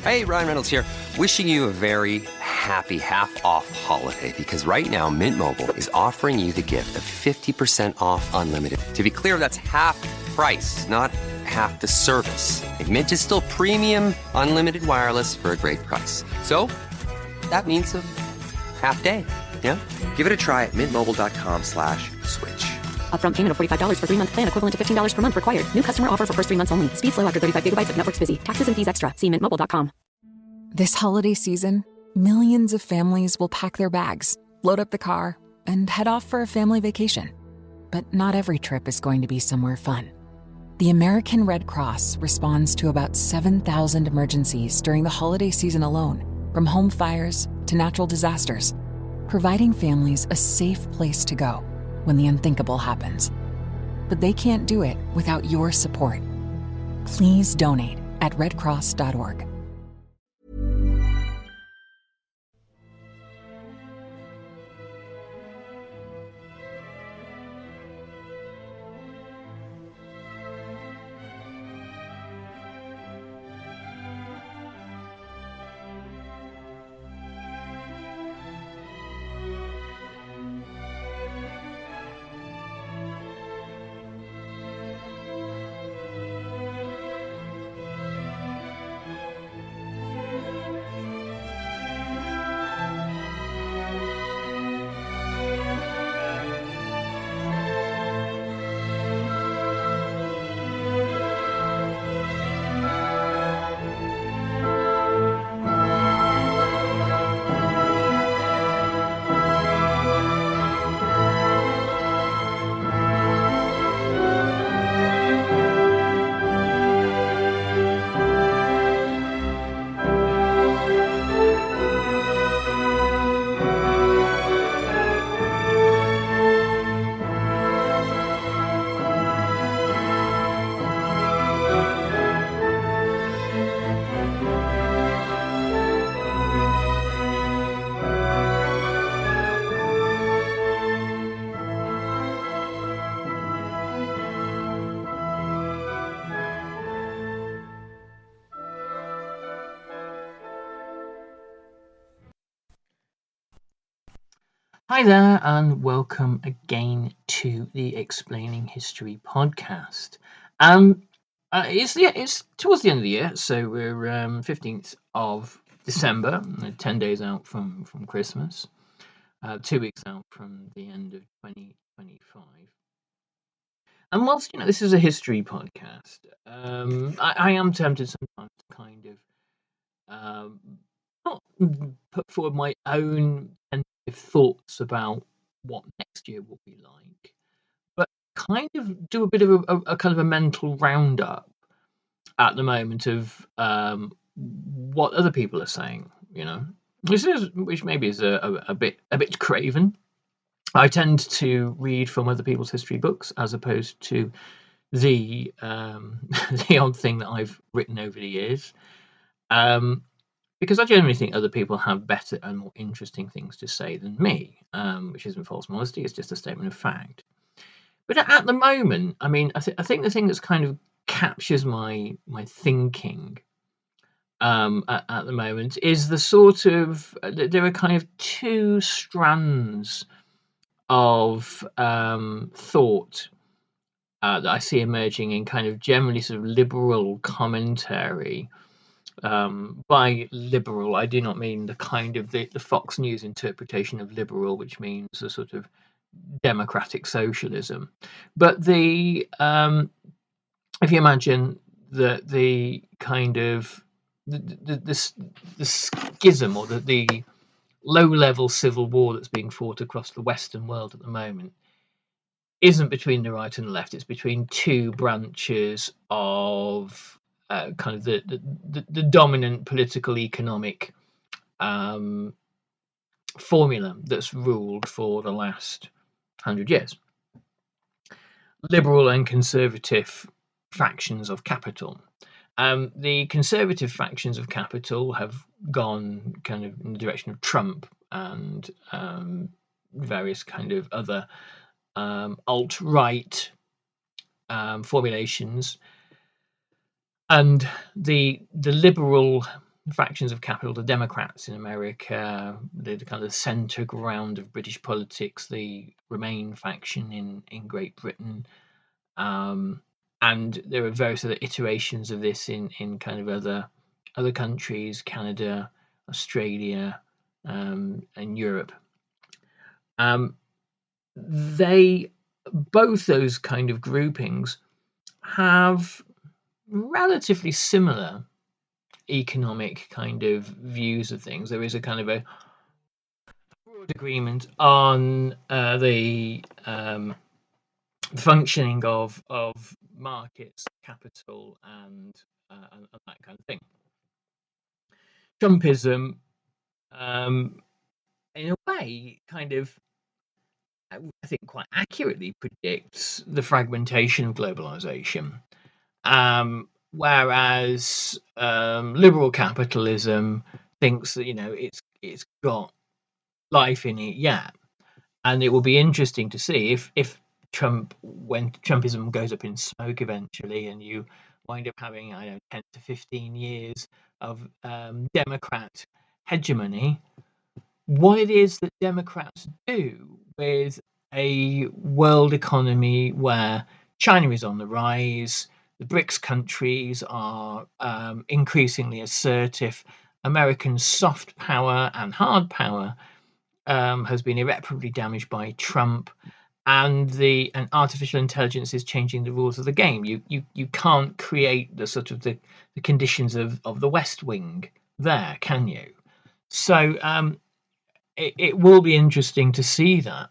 Hey, Ryan Reynolds here. Wishing you a very happy half-off holiday because right now Mint Mobile is offering you the gift of 50% off unlimited. To be clear, that's half price, not half the service. Like Mint is still premium unlimited wireless for a great price. So that means a half day. Yeah? Give it a try at mintmobile.com/switch. Upfront payment of $45 for 3-month plan, equivalent to $15 per month required. New customer offer for first 3 months only. Speed slow after 35 gigabytes if network's busy. Taxes and fees extra. See mintmobile.com. This holiday season, millions of families will pack their bags, load up the car, and head off for a family vacation. But not every trip is going to be somewhere fun. The American Red Cross responds to about 7,000 emergencies during the holiday season alone, from home fires to natural disasters, providing families a safe place to go when the unthinkable happens. But they can't do it without your support. Please donate at redcross.org. Hi there, and welcome again to the Explaining History podcast. It's towards the end of the year, so we're 15th of December, 10 days out from Christmas, 2 weeks out from the end of 2025. And whilst this is a history podcast, I am tempted sometimes to kind of not put forward my own thoughts about what next year will be like, but kind of do a bit of a kind of a mental roundup at the moment of what other people are saying. Which maybe is a bit craven. I tend to read from other people's history books as opposed to the the odd thing that I've written over the years. Because I generally think other people have better and more interesting things to say than me, which isn't false modesty, it's just a statement of fact. But at the moment, I mean, I think the thing that's kind of captures my thinking at the moment is the sort of, there are kind of two strands of thought that I see emerging in kind of generally sort of liberal commentary. By liberal, I do not mean the kind of the Fox News interpretation of liberal, which means a sort of democratic socialism. But if you imagine the kind of the schism or the low-level civil war that's being fought across the Western world at the moment isn't between the right and the left; it's between two branches of kind of the dominant political economic formula that's ruled for the last 100 years. Liberal and conservative factions of capital. The conservative factions of capital have gone kind of in the direction of Trump and various kind of other alt-right formulations. And the liberal fractions of capital, the Democrats in America, the kind of centre ground of British politics, the Remain faction in Great Britain, and there are various other iterations of this in kind of other countries, Canada, Australia, and Europe. They both those kind of groupings have relatively similar economic kind of views of things. There is a kind of a broad agreement on the functioning of markets, capital, and that kind of thing. Trumpism, in a way, kind of, I think, quite accurately predicts the fragmentation of globalization. Whereas liberal capitalism thinks that it's got life in it yet, and it will be interesting to see if when Trumpism goes up in smoke eventually, and you wind up having 10 to 15 years of Democrat hegemony, what it is that Democrats do with a world economy where China is on the rise, the BRICS countries are increasingly assertive, American soft power and hard power has been irreparably damaged by Trump, and artificial intelligence is changing the rules of the game. You can't create the sort of the conditions of the West Wing there, can you? So it will be interesting to see that.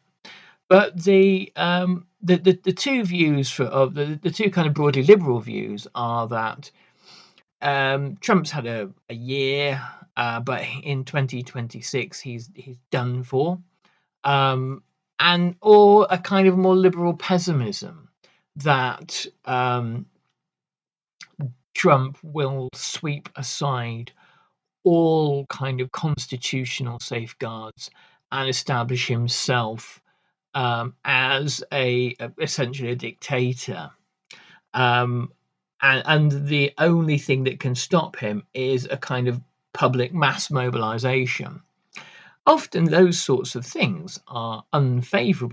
But the two views of the two kind of broadly liberal views are that Trump's had a year, but in 2026 he's done for, or a kind of more liberal pessimism that Trump will sweep aside all kind of constitutional safeguards and establish himself as essentially a dictator, and the only thing that can stop him is a kind of public mass mobilization. Often those sorts of things are unfavorable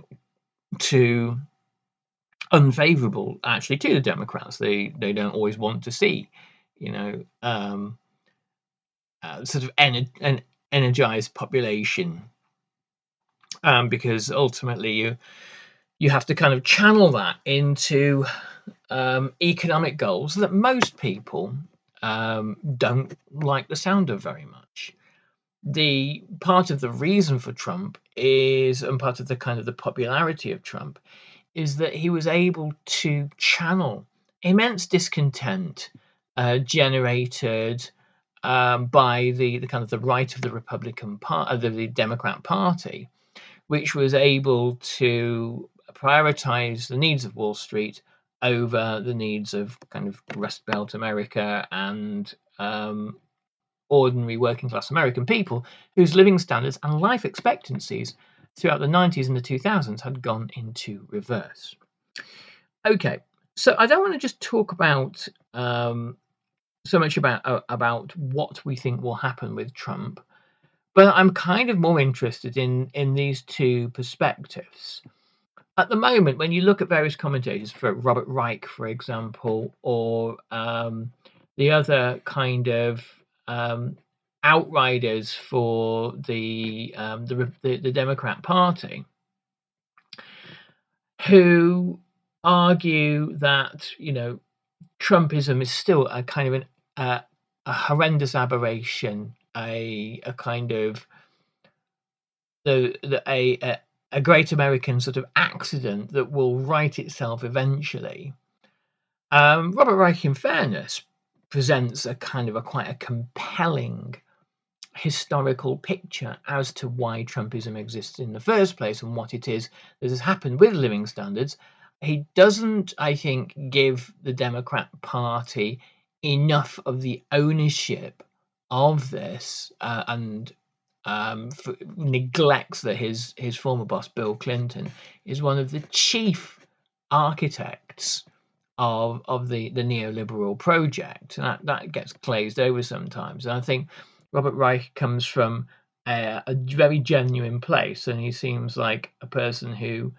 actually to the Democrats. They don't always want to see sort of an energized population, because ultimately you have to kind of channel that into economic goals that most people don't like the sound of very much. The part of the reason for Trump and part of the kind of the popularity of Trump is that he was able to channel immense discontent generated by the kind of the right of the Republican Party, the Democrat Party, which was able to prioritize the needs of Wall Street over the needs of kind of Rust Belt America and ordinary working class American people whose living standards and life expectancies throughout the 90s and the 2000s had gone into reverse. Okay, so I don't want to just talk about so much about what we think will happen with Trump, but I'm kind of more interested in these two perspectives. At the moment, when you look at various commentators, for Robert Reich, for example, or the other kind of outriders for the Democrat Party, who argue that Trumpism is still a kind of a horrendous aberration, a kind of a great American sort of accident that will right itself eventually. Robert Reich, in fairness, presents a kind of quite a compelling historical picture as to why Trumpism exists in the first place and what it is that has happened with living standards. He doesn't, I think, give the Democrat Party enough of the ownership of this, and neglects that his former boss, Bill Clinton, is one of the chief architects of the neoliberal project. And that gets glazed over sometimes. And I think Robert Reich comes from a very genuine place, and he seems like a person who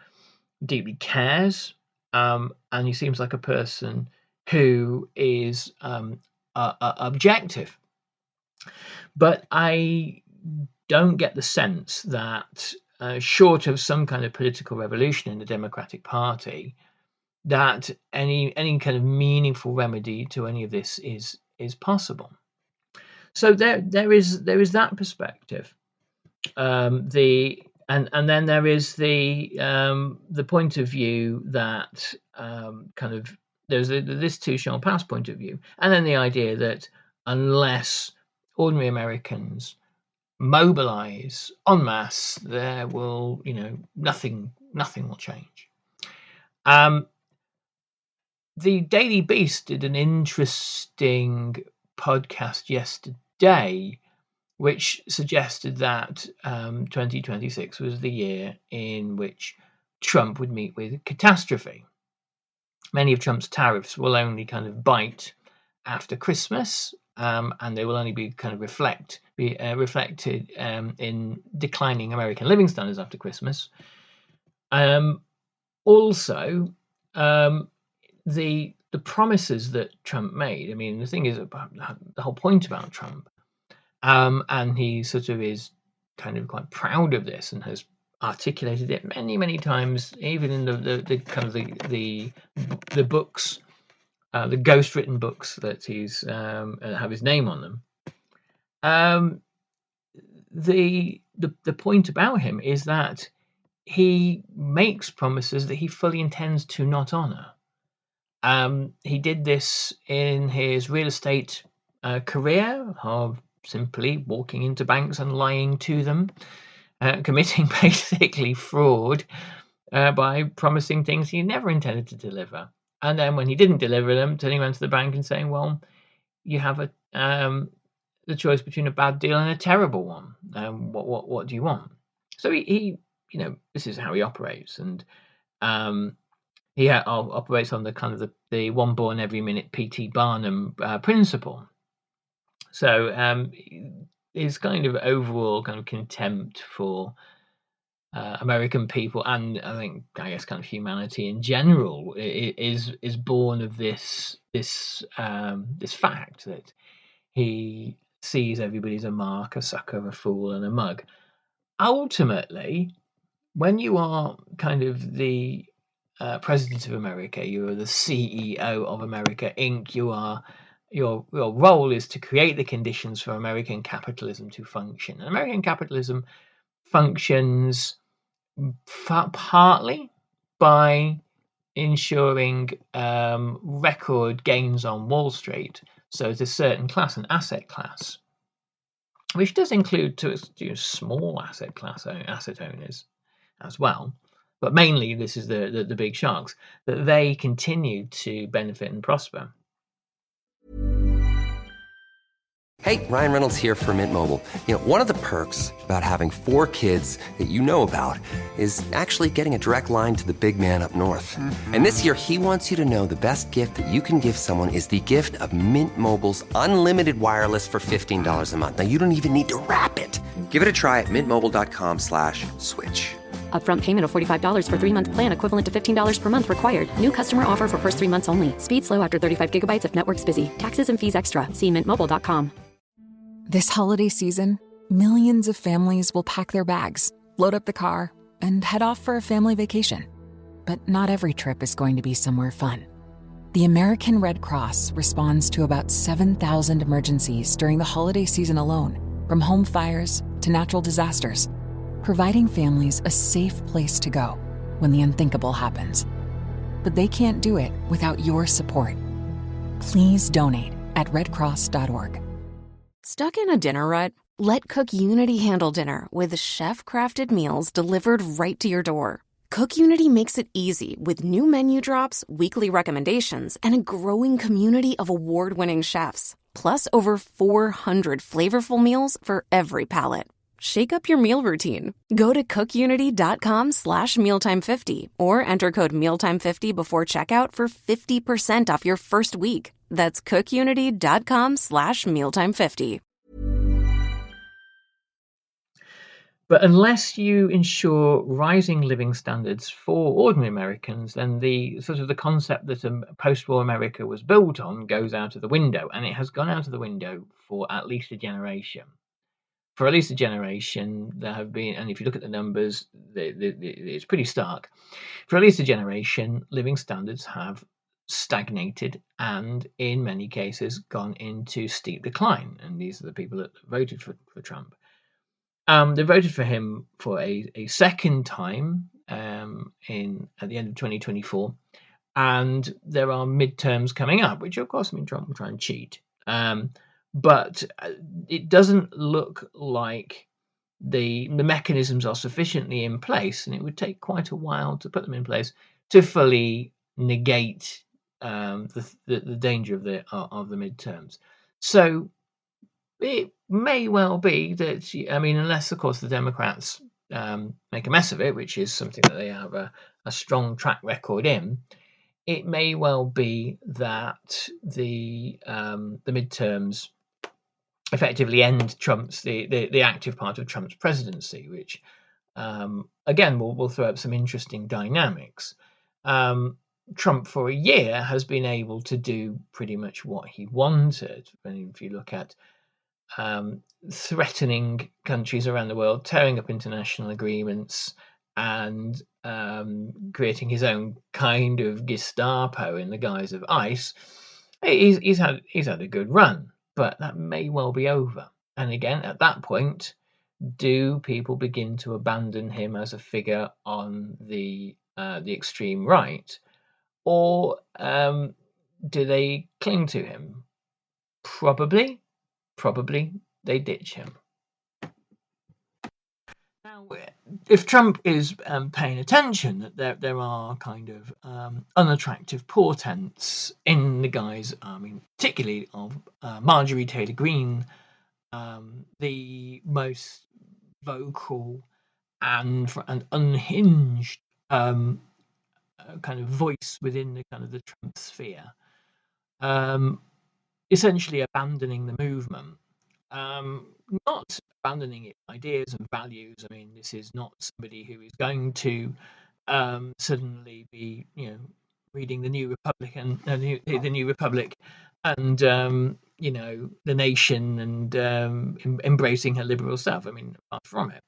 deeply cares, and he seems like a person who is objective. But I don't get the sense that, short of some kind of political revolution in the Democratic Party, that any kind of meaningful remedy to any of this is possible. So there is that perspective. And then there is the point of view that kind of there's this too shall pass point of view, and then the idea that unless ordinary Americans mobilize en masse, there will nothing will change. The Daily Beast did an interesting podcast yesterday, which suggested that 2026 was the year in which Trump would meet with catastrophe. Many of Trump's tariffs will only kind of bite after Christmas, and they will only be kind of reflected in declining American living standards after Christmas. Also, the promises that Trump made. I mean, the thing is about the whole point about Trump. And he sort of is kind of quite proud of this and has articulated it many, many times, even in the kind of the books, the ghost-written books that he's have his name on them. The point about him is that he makes promises that he fully intends to not honor. He did this in his real estate career of simply walking into banks and lying to them, committing basically fraud by promising things he never intended to deliver. And then when he didn't deliver them, turning around to the bank and saying, well, you have the choice between a bad deal and a terrible one. What do you want? So he this is how he operates. And he operates on the kind of the one born every minute P.T. Barnum principle. So his kind of overall kind of contempt for American people, and I guess kind of humanity in general, is born of this fact that he sees everybody as a mark, a sucker, a fool, and a mug. Ultimately, when you are kind of the president of America, you are the CEO of America Inc. Your role is to create the conditions for American capitalism to function. And American capitalism functions partly by ensuring record gains on Wall Street. So it's a certain class, an asset class, which does include to small asset owners as well. But mainly this is the big sharks, that they continue to benefit and prosper. Hey, Ryan Reynolds here for Mint Mobile. One of the perks about having 4 kids that you know about is actually getting a direct line to the big man up north. Mm-hmm. And this year, he wants you to know the best gift that you can give someone is the gift of Mint Mobile's unlimited wireless for $15 a month. Now, you don't even need to wrap it. Give it a try at mintmobile.com/switch. Upfront payment of $45 for 3-month plan equivalent to $15 per month required. New customer offer for first 3 months only. Speed slow after 35 gigabytes if network's busy. Taxes and fees extra. See mintmobile.com. This holiday season, millions of families will pack their bags, load up the car, and head off for a family vacation. But not every trip is going to be somewhere fun. The American Red Cross responds to about 7,000 emergencies during the holiday season alone, from home fires to natural disasters, providing families a safe place to go when the unthinkable happens. But they can't do it without your support. Please donate at redcross.org. Stuck in a dinner rut? Let Cook Unity handle dinner with chef-crafted meals delivered right to your door. Cook Unity makes it easy with new menu drops, weekly recommendations, and a growing community of award-winning chefs. Plus over 400 flavorful meals for every palate. shake up your meal routine. Go to cookunity.com/mealtime50 or enter code mealtime50 before checkout for 50% off your first week. That's cookunity.com/mealtime50. But unless you ensure rising living standards for ordinary Americans, then the sort of the concept that a post-war America was built on goes out of the window, and it has gone out of the window for at least a generation. For at least a generation, there have been, and if you look at the numbers, it's pretty stark. For at least a generation, living standards have stagnated and, in many cases, gone into steep decline. And these are the people that voted for Trump. They voted for him for a second time at the end of 2024, and there are midterms coming up, which of course Trump will try and cheat. But it doesn't look like the mechanisms are sufficiently in place, and it would take quite a while to put them in place to fully negate the danger of the midterms. So it may well be that, unless, of course, the Democrats make a mess of it, which is something that they have a strong track record in, it may well be that the midterms effectively end Trump's the active part of Trump's presidency, which again will throw up some interesting dynamics. Trump for a year has been able to do pretty much what he wanted. And if you look at threatening countries around the world, tearing up international agreements, and creating his own kind of Gestapo in the guise of ICE, he's had a good run. But that may well be over. And again, at that point, do people begin to abandon him as a figure on the extreme right, or do they cling to him? Probably they ditch him. Now, if Trump is paying attention, that there are kind of unattractive portents in the guise, particularly of Marjorie Taylor Greene, the most vocal and unhinged kind of voice within the kind of the Trump sphere, essentially abandoning the movement. Not abandoning its ideas and values. This is not somebody who is going to suddenly be, reading the New Republican, the New Republic, and the Nation, and embracing her liberal self. Apart from it,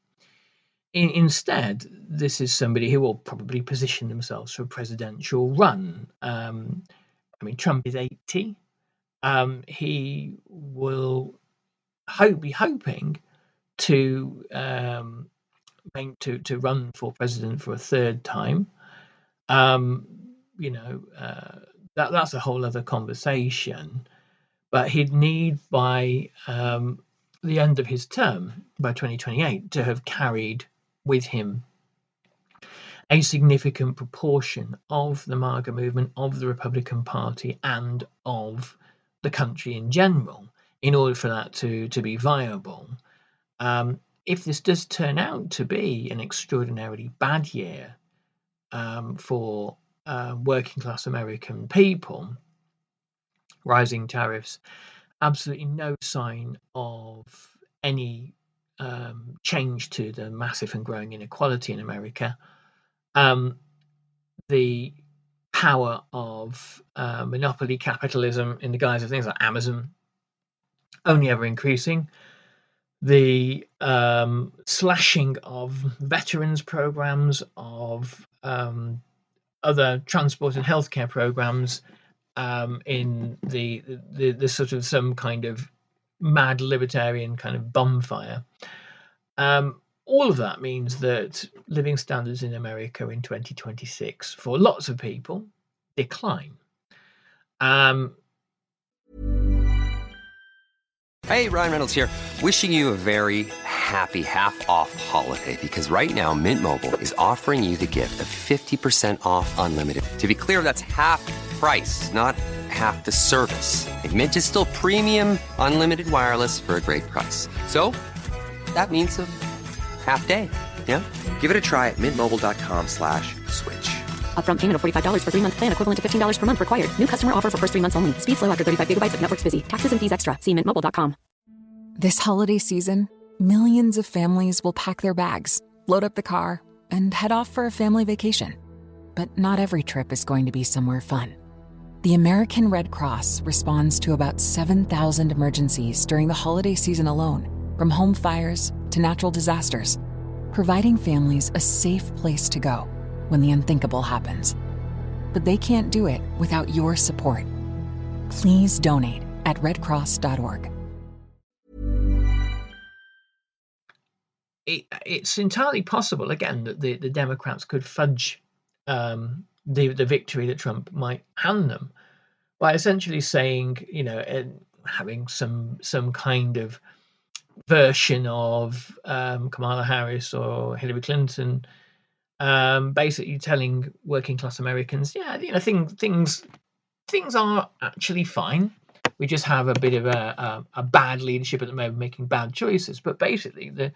instead, this is somebody who will probably position themselves for a presidential run. Trump is 80. He will be hoping to run for president for a third time. That's a whole other conversation. But he'd need by the end of his term, by 2028, to have carried with him a significant proportion of the MAGA movement, of the Republican Party, and of the country in general, in order for that to be viable. If this does turn out to be an extraordinarily bad year for working class American people, rising tariffs, absolutely no sign of any change to the massive and growing inequality in America, the power of monopoly capitalism in the guise of things like Amazon only ever increasing, the slashing of veterans programs, of other transport and healthcare programs, in the sort of some kind of mad libertarian kind of bonfire. All of that means that living standards in America in 2026 for lots of people decline. Hey, Ryan Reynolds here, wishing you a very happy half-off holiday, because right now Mint Mobile is offering you the gift of 50% off unlimited. To be clear, that's half price, not half the service. Mint is still premium unlimited wireless for a great price. So that means a half day, yeah? Give it a try at mintmobile.com/switch. Upfront payment of $45 for 3-month plan, equivalent to $15 per month required. New customer offer for first 3 months only. Speed slow after 35 gigabytes if network's busy. Taxes and fees extra. See mintmobile.com. This holiday season, millions of families will pack their bags, load up the car, and head off for a family vacation. But not every trip is going to be somewhere fun. The American Red Cross responds to about 7,000 emergencies during the holiday season alone, from home fires to natural disasters, providing families a safe place to go when the unthinkable happens. But they can't do it without your support. Please donate at redcross.org. It's entirely possible, again, that the Democrats could fudge the victory that Trump might hand them by essentially saying, having some kind of version of Kamala Harris or Hillary Clinton, basically telling working class Americans, things are actually fine. We just have a bit of a bad leadership at the moment, making bad choices. But basically, the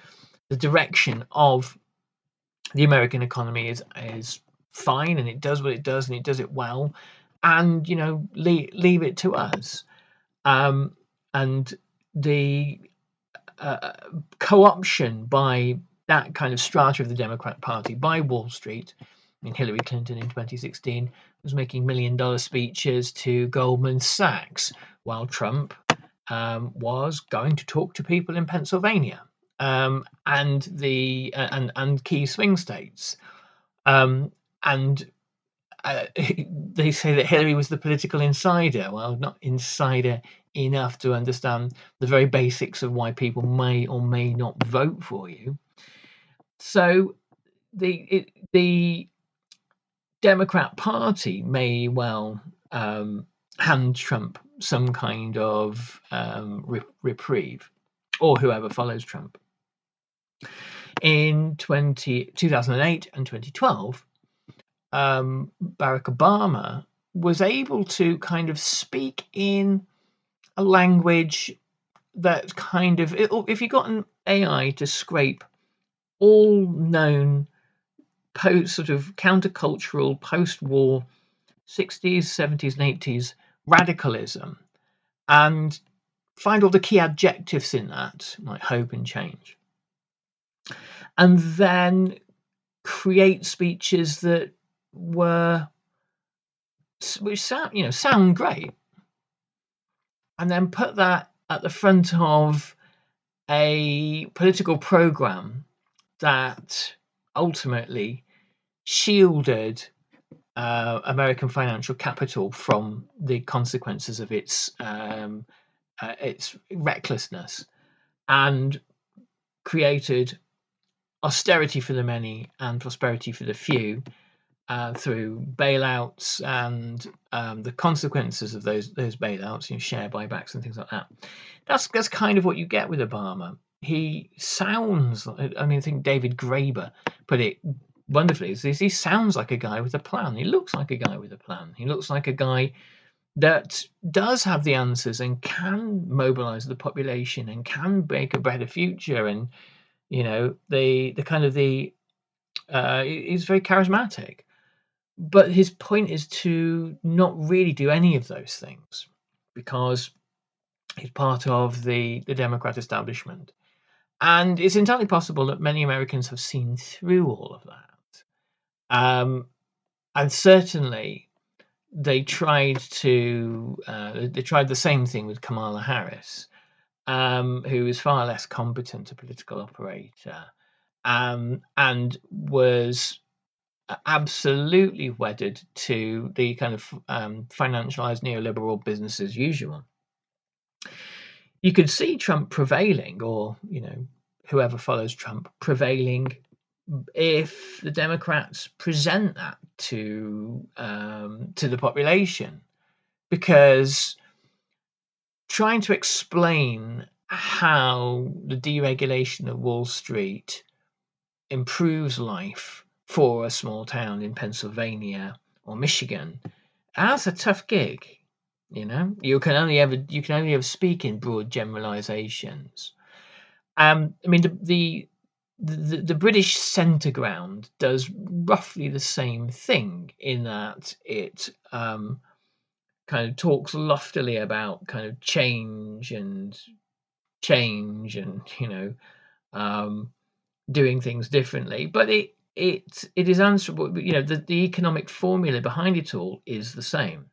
direction of the American economy is fine, and it does what it does, and it does it well. And leave it to us. And the co-option by that kind of strata of the Democrat Party by Wall Street. I mean, Hillary Clinton in 2016 was making $1 million speeches to Goldman Sachs, while Trump was going to talk to people in Pennsylvania and key swing states. They say that Hillary was the political insider. Well, not insider enough to understand the very basics of why people may or may not vote for you. So the Democrat Party may well hand Trump some kind of reprieve, or whoever follows Trump. In 2008 and 2012, Barack Obama was able to kind of speak in a language that kind of, if you got an AI to scrape all known sort of countercultural post-war 60s, 70s, and 80s radicalism and find all the key adjectives in that, like hope and change, and then create speeches that which sound great, and then put that at the front of a political program that ultimately shielded American financial capital from the consequences of its recklessness, and created austerity for the many and prosperity for the few through bailouts and the consequences of those bailouts, share buybacks and things like that. That's kind of what you get with Obama. He sounds, I think David Graeber put it wonderfully. He sounds like a guy with a plan. He looks like a guy with a plan. He looks like a guy that does have the answers and can mobilize the population and can make a better future. And he's very charismatic. But his point is to not really do any of those things, because he's part of the Democrat establishment. And it's entirely possible that many Americans have seen through all of that. And certainly they tried the same thing with Kamala Harris, who is far less competent a political operator, and was absolutely wedded to the kind of financialized neoliberal business as usual. You could see Trump prevailing, or whoever follows Trump prevailing, if the Democrats present that to the population, because trying to explain how the deregulation of Wall Street improves life for a small town in Pennsylvania or Michigan, that's a tough gig. You can only ever speak in broad generalizations. I mean, the British centre ground does roughly the same thing in that it kind of talks loftily about kind of change and doing things differently, but it is answerable. The economic formula behind it all is the same.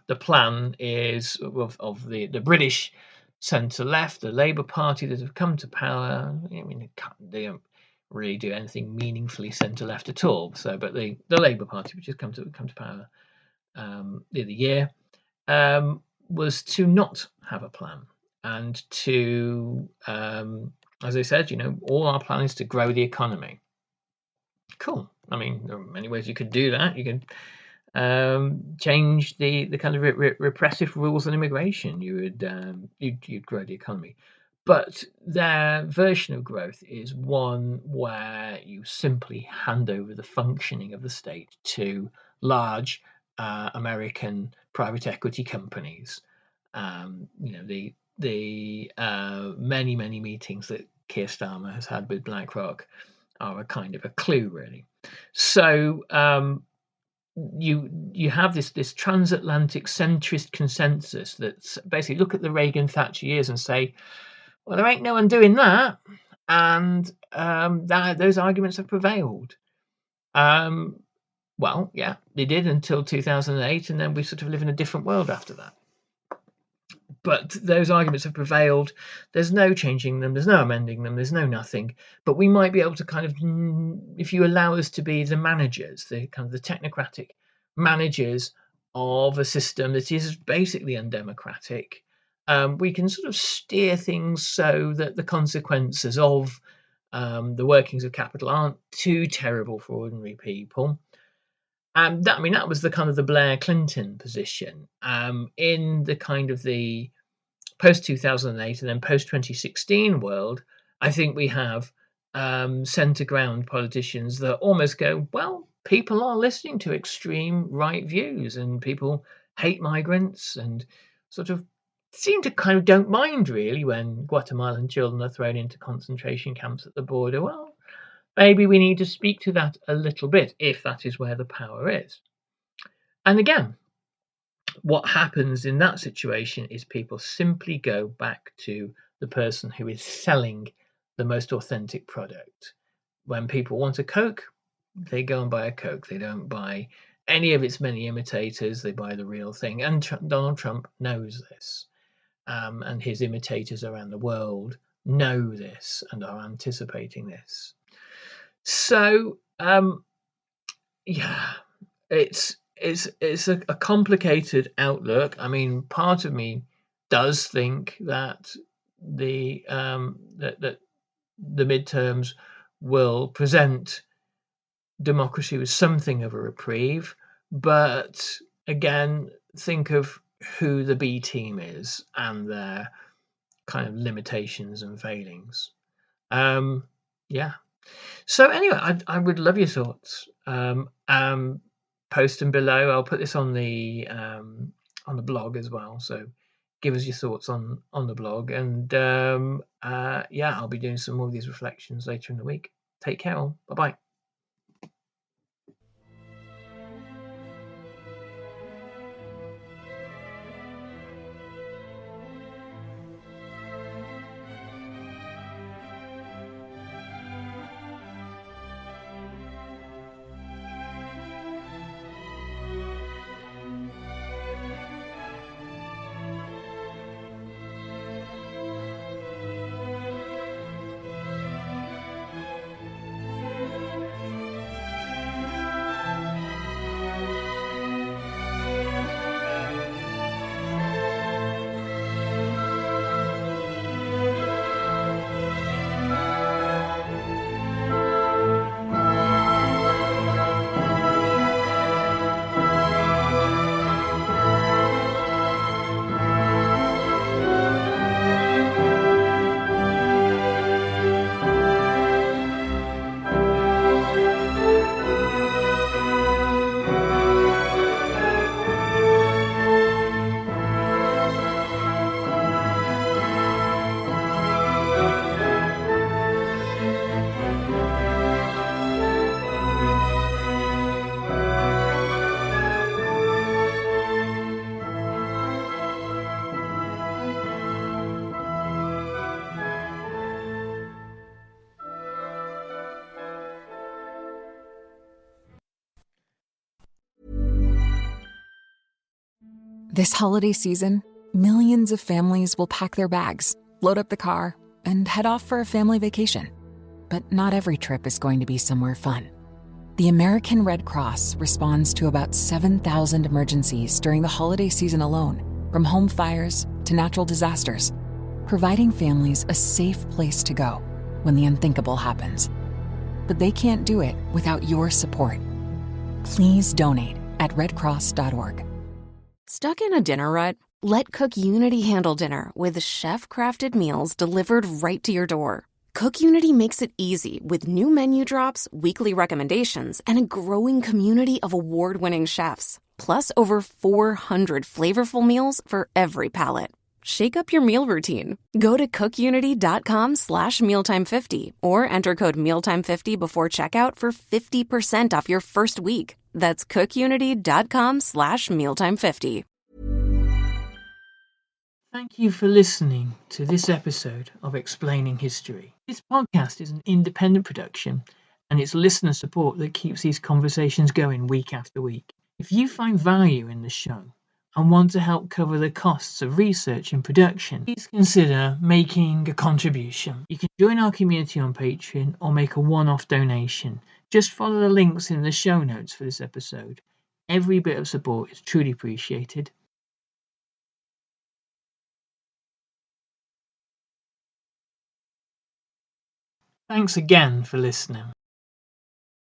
The plan is of the British centre left, the Labour Party that have come to power. I mean, they don't really do anything meaningfully centre left at all. So, but the Labour Party, which has come to power the other year, was to not have a plan and to, as I said, all our plan is to grow the economy. Cool. I mean, there are many ways you could do that. You can change the kind of repressive rules on immigration. You'd grow the economy, but their version of growth is one where you simply hand over the functioning of the state to large American private equity companies. The many meetings that Keir Starmer has had with BlackRock are a kind of a clue, really. So you have this transatlantic centrist consensus that's basically look at the Reagan Thatcher years and say, well, there ain't no one doing that, and those arguments have prevailed. Well, yeah, they did until 2008, and then we sort of live in a different world after that. But those arguments have prevailed. There's no changing them. There's no amending them. There's no nothing. But we might be able to kind of, if you allow us to be the managers, the kind of the technocratic managers of a system that is basically undemocratic, we can sort of steer things so that the consequences of the workings of capital aren't too terrible for ordinary people. That was the kind of the Blair Clinton position in the kind of the post 2008 and then post 2016 world. I think we have centre ground politicians that almost go, well, people are listening to extreme right views and people hate migrants and sort of seem to kind of don't mind really when Guatemalan children are thrown into concentration camps at the border. Well, maybe we need to speak to that a little bit if that is where the power is. And again, what happens in that situation is people simply go back to the person who is selling the most authentic product. When people want a Coke, they go and buy a Coke. They don't buy any of its many imitators. They buy the real thing. And Donald Trump knows this. And his imitators around the world know this and are anticipating this. So, it's a complicated outlook. I mean, part of me does think that the midterms will present democracy with something of a reprieve, but again, think of who the B team is and their kind of limitations and failings. So anyway, I would love your thoughts. Post them below. I'll put this on the blog as well. So give us your thoughts on the blog, and I'll be doing some more of these reflections later in the week. Take care all. Bye bye. This holiday season, millions of families will pack their bags, load up the car, and head off for a family vacation. But not every trip is going to be somewhere fun. The American Red Cross responds to about 7,000 emergencies during the holiday season alone, from home fires to natural disasters, providing families a safe place to go when the unthinkable happens. But they can't do it without your support. Please donate at redcross.org. Stuck in a dinner rut? Let Cook Unity handle dinner with chef-crafted meals delivered right to your door. Cook Unity makes it easy with new menu drops, weekly recommendations, and a growing community of award-winning chefs. Plus over 400 flavorful meals for every palate. Shake up your meal routine. Go to cookunity.com/mealtime50 or enter code mealtime50 before checkout for 50% off your first week. That's cookunity.com/mealtime50. Thank you for listening to this episode of Explaining History. This podcast is an independent production, and it's listener support that keeps these conversations going week after week. If you find value in the show and want to help cover the costs of research and production, please consider making a contribution. You can join our community on Patreon or make a one-off donation. Just follow the links in the show notes for this episode. Every bit of support is truly appreciated. Thanks again for listening.